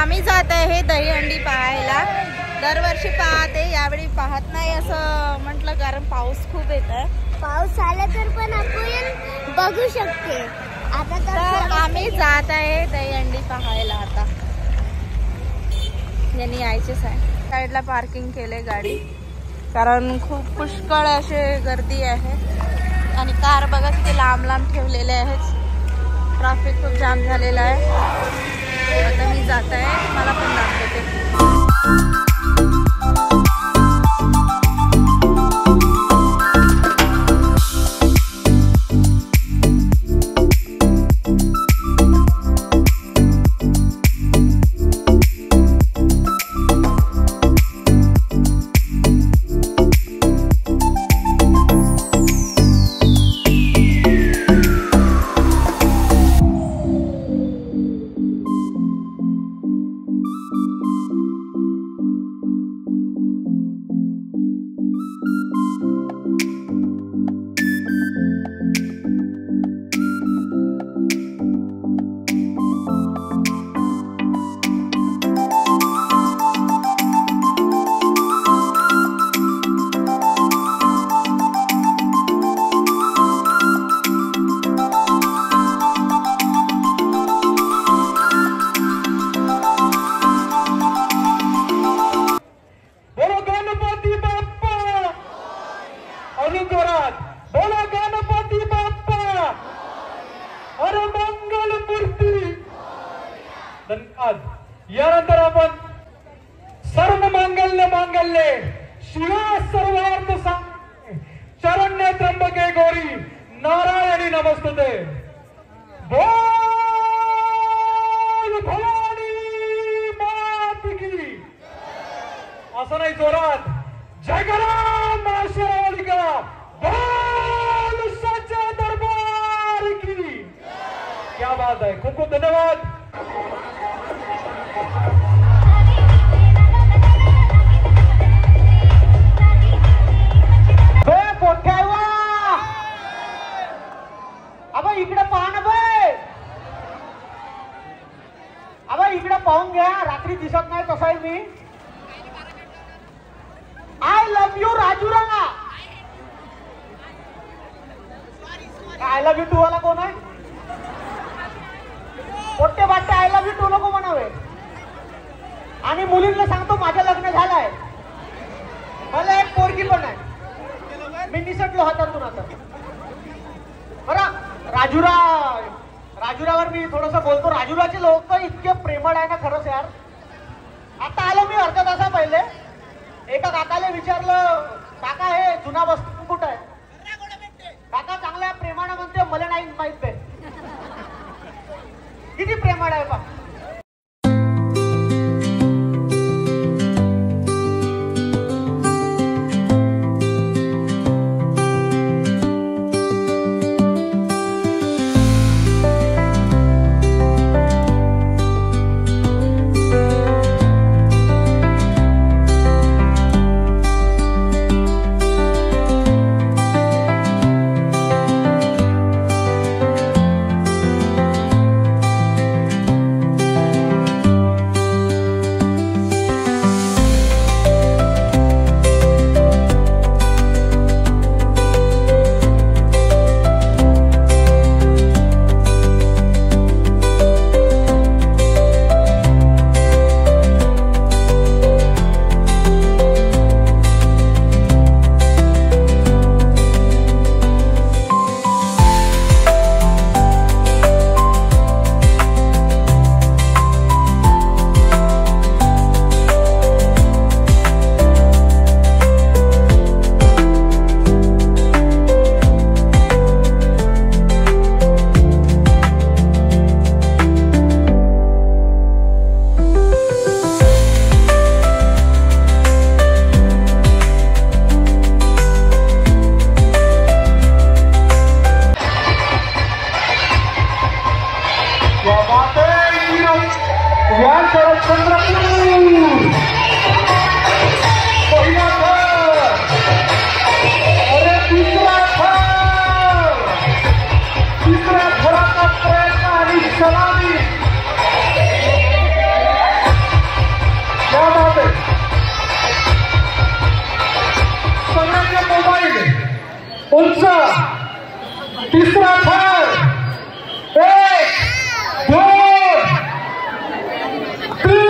आम्ही जात आहे दहीहंडी पाहायला. दरवर्षी पाहते, यावेळी पाहत नाही असं म्हटलं कारण पाऊस खूप येत आहे. पाऊस आला तर पण आपण बघू शकते. आता तर आम्ही जात आहे दहीहंडी पाहायला. आता यांनी यायचेच आहे. साईडला पार्किंग केले गाडी कारण खूप पुष्कळ असे गर्दी आहे आणि कार बघा किती लांब लांब ठेवलेले आहेत. ट्रॅफिक खूप जाम झालेला आहे. आता मी जात आहे, मला पण दाखवते. बोला गणपती बाप्पा, अरे मंगल मूर्ती. धन्यवाद. यानंतर आपण सर्व मांगल्य मांगल्य शिवा सर्वार्थ साधके शरण्य त्र्यंबके गौरी नारायणी नमस्तुते. बोल भवानी मात की. असं नाही, जोरात जय गराम माशेरावलिका. बोल सच्चा दरबार की. क्या बात है, खूप खूप धन्यवाद. अबा इकडे पहा ना बाय. अबा इकडे पाहून घ्या, रात्री दिसत नाही तसा आहे मी. I love you Rajuranga. I love you too वाला कोण आहे? मोठे बाटे आय लव्ह यू टू नको म्हणावे. आणि मुलींना सांगतो माझं लग्न झालंय, मला एक पोरगी पण आहे. मी निसटलो हातातून आता. बरं राजुरावर मी थोडस बोलतो. राजुराचे लोक इतके प्रेमळ आहे ना खरंच यार. आता आलो मी अर्धा तासा पहिले. एका काकाला विचारलं, काका हे जुना वस्तू कुठं आहे? काका चांगल्या प्रेमानं म्हणते मला नाही माहित आहे. किती प्रेमळ आहे पा. 3